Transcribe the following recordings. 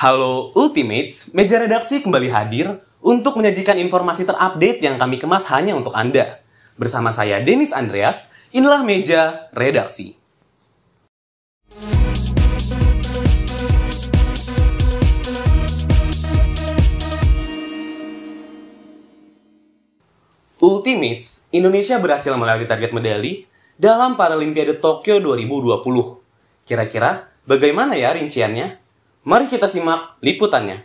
Halo Ultimates, meja redaksi kembali hadir untuk menyajikan informasi terupdate yang kami kemas hanya untuk Anda. Bersama saya Dennis Andreas, inilah meja redaksi. Ultimates, Indonesia berhasil melewati target medali dalam Paralimpiade Tokyo 2020. Kira-kira bagaimana ya rinciannya? Mari kita simak liputannya.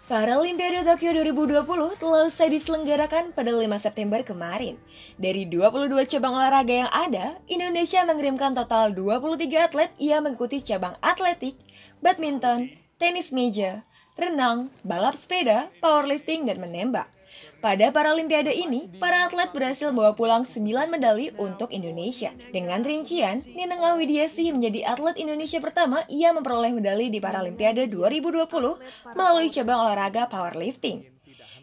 Paralimpiade Tokyo 2020 telah usai diselenggarakan pada 5 September kemarin. Dari 22 cabang olahraga yang ada, Indonesia mengirimkan total 23 atlet yang mengikuti cabang atletik, badminton, tenis meja, renang, balap sepeda, powerlifting, dan menembak. Pada Paralimpiade ini, para atlet berhasil membawa pulang 9 medali untuk Indonesia. Dengan rincian, Neneng Widiasih menjadi atlet Indonesia pertama yang memperoleh medali di Paralimpiade 2020 melalui cabang olahraga powerlifting.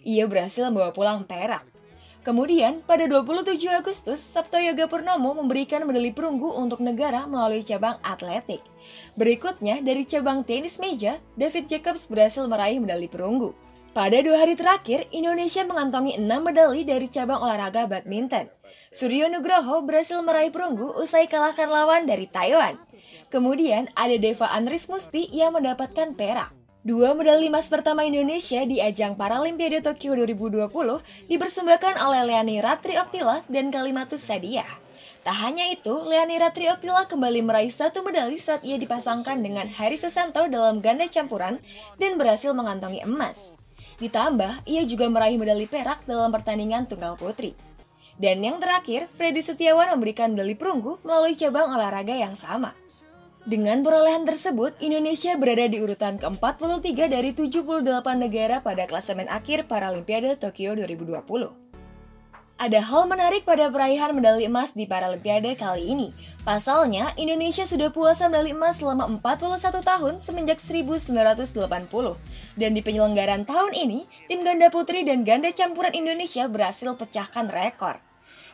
Ia berhasil membawa pulang perak. Kemudian, pada 27 Agustus, Sabto Yoga Purnomo memberikan medali perunggu untuk negara melalui cabang atletik. Berikutnya, dari cabang tenis meja, David Jacobs berhasil meraih medali perunggu. Pada 2 hari terakhir, Indonesia mengantongi 6 medali dari cabang olahraga badminton. Suryo Nugroho berhasil meraih perunggu usai kalahkan lawan dari Taiwan. Kemudian ada Deva Andris Musti yang mendapatkan perak. 2 medali emas pertama Indonesia di ajang Paralimpiade Tokyo 2020 dipersembahkan oleh Leani Ratri Oktila dan Kalimatus Sadia. Tak hanya itu, Leani Ratri Oktila kembali meraih 1 medali saat ia dipasangkan dengan Hari Susanto dalam ganda campuran dan berhasil mengantongi emas. Ditambah, ia juga meraih medali perak dalam pertandingan tunggal putri. Dan yang terakhir, Freddy Setiawan memberikan medali perunggu melalui cabang olahraga yang sama. Dengan perolehan tersebut, Indonesia berada di urutan ke-43 dari 78 negara pada klasemen akhir Paralimpiade Tokyo 2020. Ada hal menarik pada peraihan medali emas di Paralimpiade kali ini. Pasalnya, Indonesia sudah puasa medali emas selama 41 tahun semenjak 1980. Dan di penyelenggaraan tahun ini, tim ganda putri dan ganda campuran Indonesia berhasil pecahkan rekor.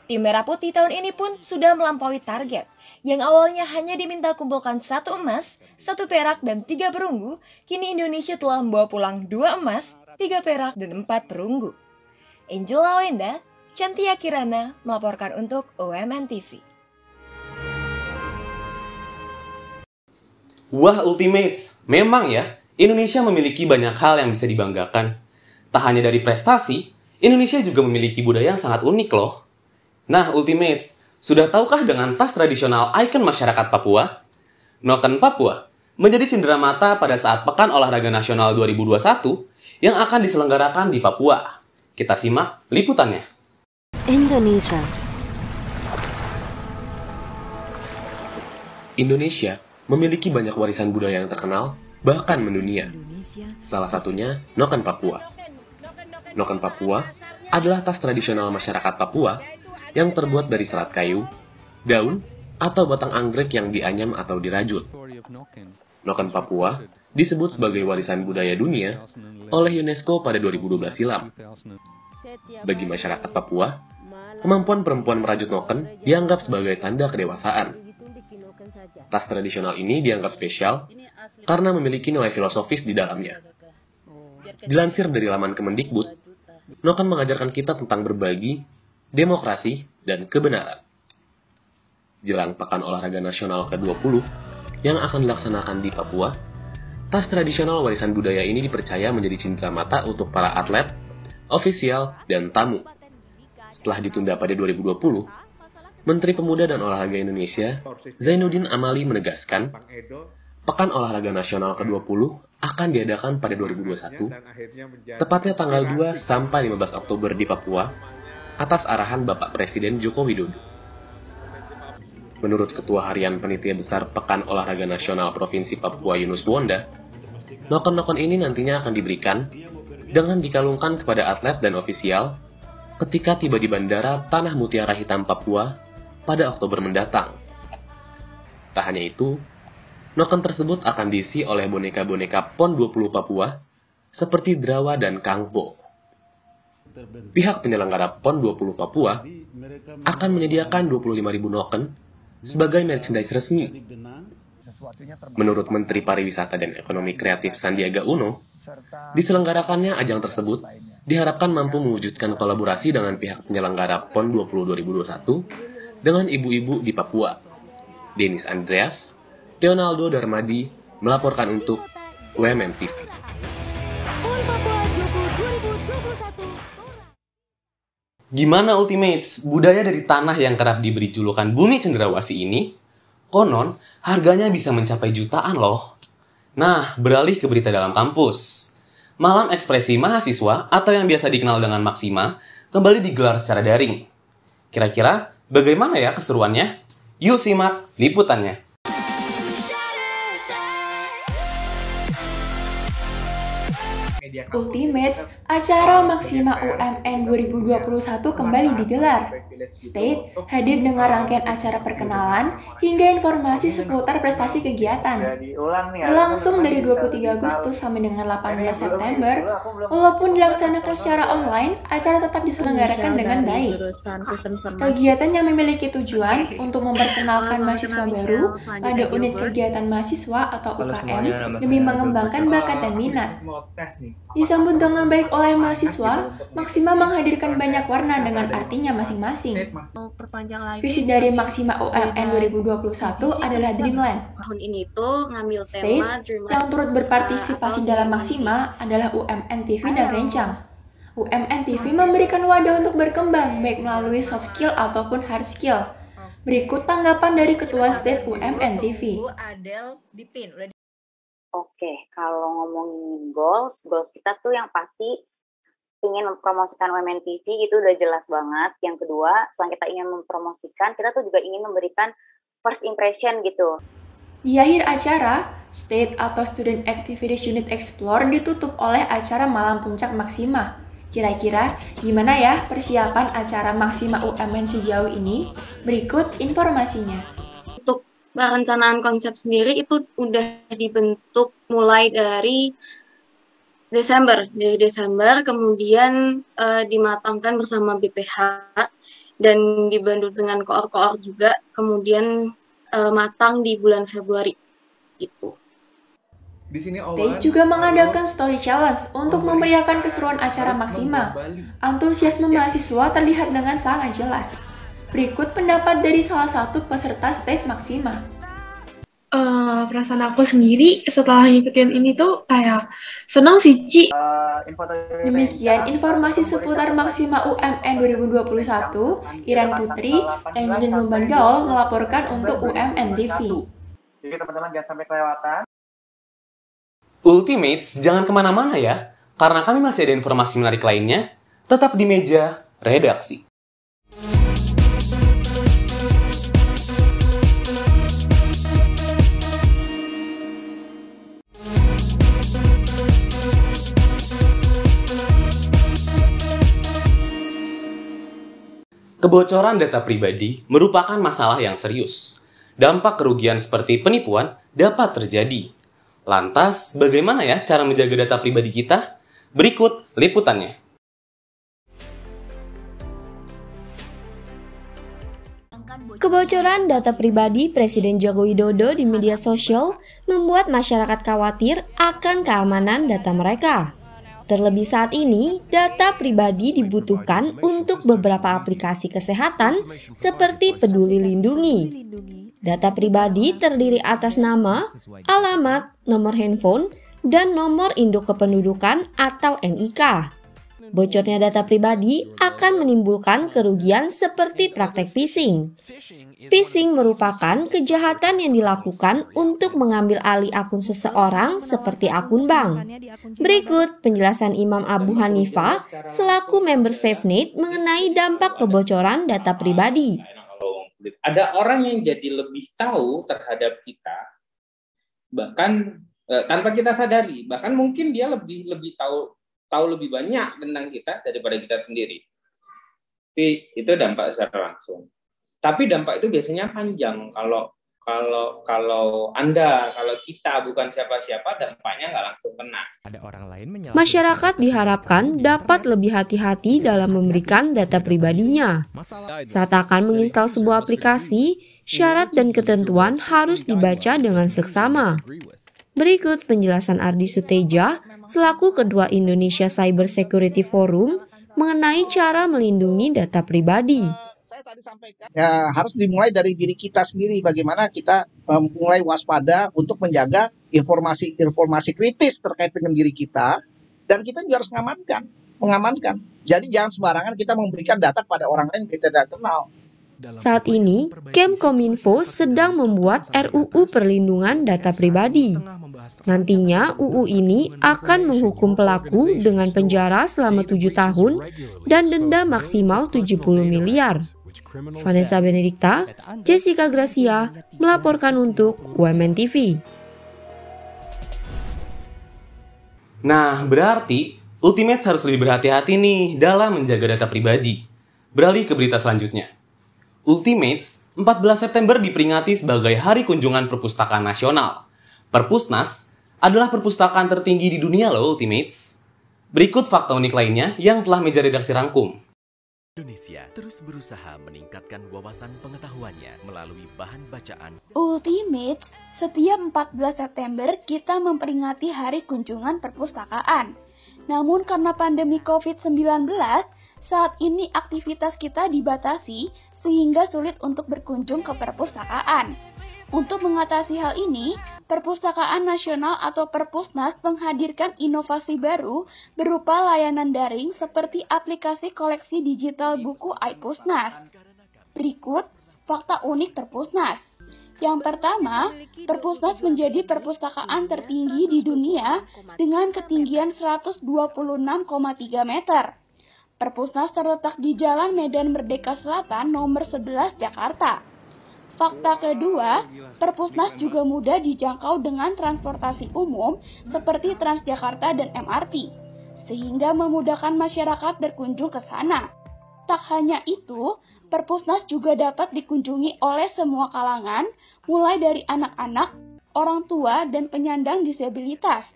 Tim Merah Putih tahun ini pun sudah melampaui target. Yang awalnya hanya diminta kumpulkan 1 emas, 1 perak, dan 3 perunggu, kini Indonesia telah membawa pulang 2 emas, 3 perak, dan 4 perunggu. Angel Lawenda, Cantia Kirana melaporkan untuk OMN TV. Wah Ultimates, memang ya, Indonesia memiliki banyak hal yang bisa dibanggakan. Tak hanya dari prestasi, Indonesia juga memiliki budaya yang sangat unik loh. Nah Ultimates, sudah tahukah dengan tas tradisional ikon masyarakat Papua? Noken Papua menjadi cenderamata pada saat Pekan Olahraga Nasional 2021 yang akan diselenggarakan di Papua. Kita simak liputannya. Indonesia memiliki banyak warisan budaya yang terkenal, bahkan mendunia. Salah satunya Noken Papua. Noken Papua adalah tas tradisional masyarakat Papua yang terbuat dari serat kayu, daun, atau batang anggrek yang dianyam atau dirajut. Noken Papua disebut sebagai warisan budaya dunia oleh UNESCO pada 2012 silam. Bagi masyarakat Papua, kemampuan perempuan merajut noken dianggap sebagai tanda kedewasaan. Tas tradisional ini dianggap spesial karena memiliki nilai filosofis di dalamnya. Dilansir dari laman Kemendikbud, noken mengajarkan kita tentang berbagi, demokrasi, dan kebenaran. Jelang Pekan Olahraga Nasional ke-20 yang akan dilaksanakan di Papua, tas tradisional warisan budaya ini dipercaya menjadi cenderamata untuk para atlet, ofisial, dan tamu. Setelah ditunda pada 2020, Menteri Pemuda dan Olahraga Indonesia, Zainuddin Amali menegaskan, Pekan Olahraga Nasional ke-20 akan diadakan pada 2021, tepatnya tanggal 2 sampai 15 Oktober di Papua, atas arahan Bapak Presiden Joko Widodo. Menurut Ketua Harian Panitia Besar Pekan Olahraga Nasional Provinsi Papua Yunus Wonda, noken-noken ini nantinya akan diberikan dengan dikalungkan kepada atlet dan ofisial ketika tiba di Bandara Tanah Mutiara Hitam Papua pada Oktober mendatang. Tak hanya itu, noken tersebut akan diisi oleh boneka-boneka PON 20 Papua seperti Drawa dan Kangpo. Pihak penyelenggara PON 20 Papua akan menyediakan 25.000 noken sebagai merchandise resmi. Menurut Menteri Pariwisata dan Ekonomi Kreatif Sandiaga Uno, diselenggarakannya ajang tersebut diharapkan mampu mewujudkan kolaborasi dengan pihak penyelenggara PON 20 2021 dengan ibu-ibu di Papua. Denis Andreas, Leonaldo Darmadi melaporkan untuk UMN TV. Gimana Ultimates, budaya dari tanah yang kerap diberi julukan Bumi Cenderawasih ini? Konon, harganya bisa mencapai jutaan loh. Nah, beralih ke berita dalam kampus. Malam Ekspresi Mahasiswa atau yang biasa dikenal dengan Maksima kembali digelar secara daring. Kira-kira bagaimana ya keseruannya? Yuk simak liputannya. Ultimates, acara Maksima UMN 2021 kembali digelar. State hadir dengan rangkaian acara perkenalan hingga informasi seputar prestasi kegiatan. Berlangsung dari 23 Agustus sampai dengan 18 September, walaupun dilaksanakan secara online, acara tetap diselenggarakan dengan baik. Kegiatan yang memiliki tujuan untuk memperkenalkan mahasiswa baru pada unit kegiatan mahasiswa atau UKM demi mengembangkan bakat dan minat. Disambut dengan baik oleh mahasiswa, Maksima menghadirkan banyak warna dengan artinya masing-masing. Visi dari Maksima UMN 2021 adalah Dreamland. Tahun ini tuh ngambil tema Dreamland. Yang turut berpartisipasi dalam Maksima adalah UMN TV dan Rencang. UMN TV memberikan wadah untuk berkembang baik melalui soft skill ataupun hard skill. Berikut tanggapan dari Ketua State UMN TV. Oke, kalau ngomongin goals kita tuh yang pasti ingin mempromosikan UMN TV itu udah jelas banget. Yang kedua, selain kita ingin mempromosikan, kita tuh juga ingin memberikan first impression gitu. Di akhir acara, State atau Student Activities Unit Explore ditutup oleh acara Malam Puncak Maksima. Kira-kira gimana ya persiapan acara Maksima UMN sejauh ini? Berikut informasinya. Untuk perencanaan konsep sendiri itu udah dibentuk mulai dari Desember, kemudian dimatangkan bersama BPH dan dibantu dengan koor-koor juga, kemudian matang di bulan Februari itu. State juga mengadakan story challenge untuk memeriahkan keseruan acara Maksima. Antusiasme mahasiswa terlihat dengan sangat jelas. Berikut pendapat dari salah satu peserta State Maksima. Perasaan aku sendiri setelah ngikutin ini tuh kayak senang sih, Ci. Demikian informasi seputar Maksima UMN 2021. Iran Putri, Angelin Lumban Gaul melaporkan untuk UMN TV. Jadi teman-teman jangan sampai kelewatan. Ultimates, jangan kemana-mana ya, karena kami masih ada informasi menarik lainnya. Tetap di meja redaksi. Kebocoran data pribadi merupakan masalah yang serius. Dampak kerugian seperti penipuan dapat terjadi. Lantas, bagaimana ya cara menjaga data pribadi kita? Berikut liputannya. Kebocoran data pribadi Presiden Joko Widodo di media sosial membuat masyarakat khawatir akan keamanan data mereka. Terlebih saat ini, data pribadi dibutuhkan untuk beberapa aplikasi kesehatan seperti Peduli Lindungi. Data pribadi terdiri atas nama, alamat, nomor handphone, dan nomor induk kependudukan atau NIK. Bocornya data pribadi akan menimbulkan kerugian seperti praktek phishing. Phishing merupakan kejahatan yang dilakukan untuk mengambil alih akun seseorang seperti akun bank. Berikut penjelasan Imam Abu Hanifah selaku member SafeNet mengenai dampak kebocoran data pribadi. Ada orang yang jadi lebih tahu terhadap kita, bahkan tanpa kita sadari, bahkan mungkin dia lebih tahu lebih banyak tentang kita daripada kita sendiri. Itu dampak secara langsung. Tapi dampak itu biasanya panjang. Kalau kita bukan siapa-siapa, dampaknya nggak langsung kena. Masyarakat diharapkan dapat lebih hati-hati dalam memberikan data pribadinya. Saat akan menginstal sebuah aplikasi, syarat dan ketentuan harus dibaca dengan seksama. Berikut penjelasan Ardi Suteja selaku Ketua Indonesia Cyber Security Forum mengenai cara melindungi data pribadi. Saya tadi sampaikan, harus dimulai dari diri kita sendiri, bagaimana kita mulai waspada untuk menjaga informasi kritis terkait dengan diri kita, dan kita juga harus mengamankan. Jadi jangan sembarangan kita memberikan data kepada orang lain yang kita tidak kenal. Saat ini, Kemkominfo sedang membuat RUU Perlindungan Data Pribadi. Nantinya, UU ini akan menghukum pelaku dengan penjara selama 7 tahun dan denda maksimal 70 miliar. Vanessa Benedikta, Jessica Gracia, melaporkan untuk UMN TV. Nah, berarti Ultimates harus lebih berhati-hati nih dalam menjaga data pribadi. Beralih ke berita selanjutnya. Ultimates, 14 September diperingati sebagai Hari Kunjungan Perpustakaan Nasional. Perpusnas adalah perpustakaan tertinggi di dunia loh, Ultimates. Berikut fakta unik lainnya yang telah meja redaksi rangkum. Indonesia terus berusaha meningkatkan wawasan pengetahuannya melalui bahan bacaan. Ultimates, setiap 14 September kita memperingati Hari Kunjungan Perpustakaan. Namun karena pandemi COVID-19, saat ini aktivitas kita dibatasi sehingga sulit untuk berkunjung ke perpustakaan. Untuk mengatasi hal ini, Perpustakaan Nasional atau Perpusnas menghadirkan inovasi baru berupa layanan daring seperti aplikasi koleksi digital buku iPusnas. Berikut fakta unik Perpusnas. Yang pertama, Perpusnas menjadi perpustakaan tertinggi di dunia dengan ketinggian 126,3 meter. Perpusnas terletak di Jalan Medan Merdeka Selatan nomor 11 Jakarta. Fakta kedua, Perpusnas juga mudah dijangkau dengan transportasi umum seperti Transjakarta dan MRT, sehingga memudahkan masyarakat berkunjung ke sana. Tak hanya itu, Perpusnas juga dapat dikunjungi oleh semua kalangan, mulai dari anak-anak, orang tua, dan penyandang disabilitas.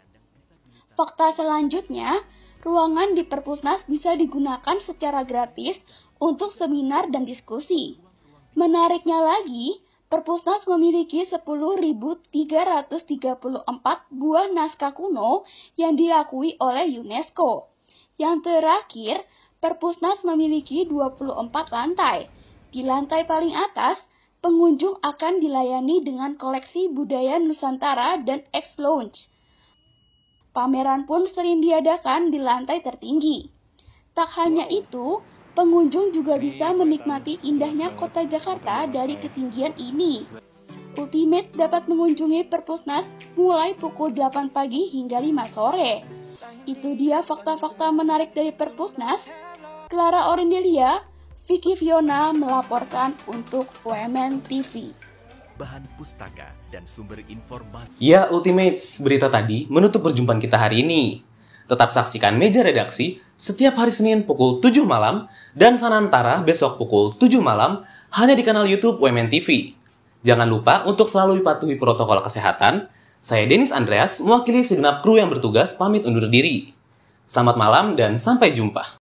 Fakta selanjutnya, ruangan di Perpusnas bisa digunakan secara gratis untuk seminar dan diskusi. Menariknya lagi, Perpusnas memiliki 10.334 buah naskah kuno yang diakui oleh UNESCO. Yang terakhir, Perpusnas memiliki 24 lantai. Di lantai paling atas, pengunjung akan dilayani dengan koleksi budaya Nusantara dan X-Lounge. Pameran pun sering diadakan di lantai tertinggi. Tak hanya itu, pengunjung juga bisa menikmati indahnya kota Jakarta dari ketinggian ini. Ultimate dapat mengunjungi Perpusnas mulai pukul 8 pagi hingga 5 sore. Itu dia fakta-fakta menarik dari Perpusnas. Clara Orindelia, Vicky Fiona melaporkan untuk UMN TV. Bahan pustaka dan sumber informasi. Ya, Ultimates, berita tadi menutup perjumpaan kita hari ini. Tetap saksikan meja redaksi setiap hari Senin pukul 7 malam dan Sanantara besok pukul 7 malam hanya di kanal YouTube UMN TV. Jangan lupa untuk selalu patuhi protokol kesehatan. Saya Dennis Andreas, mewakili segenap kru yang bertugas pamit undur diri. Selamat malam dan sampai jumpa.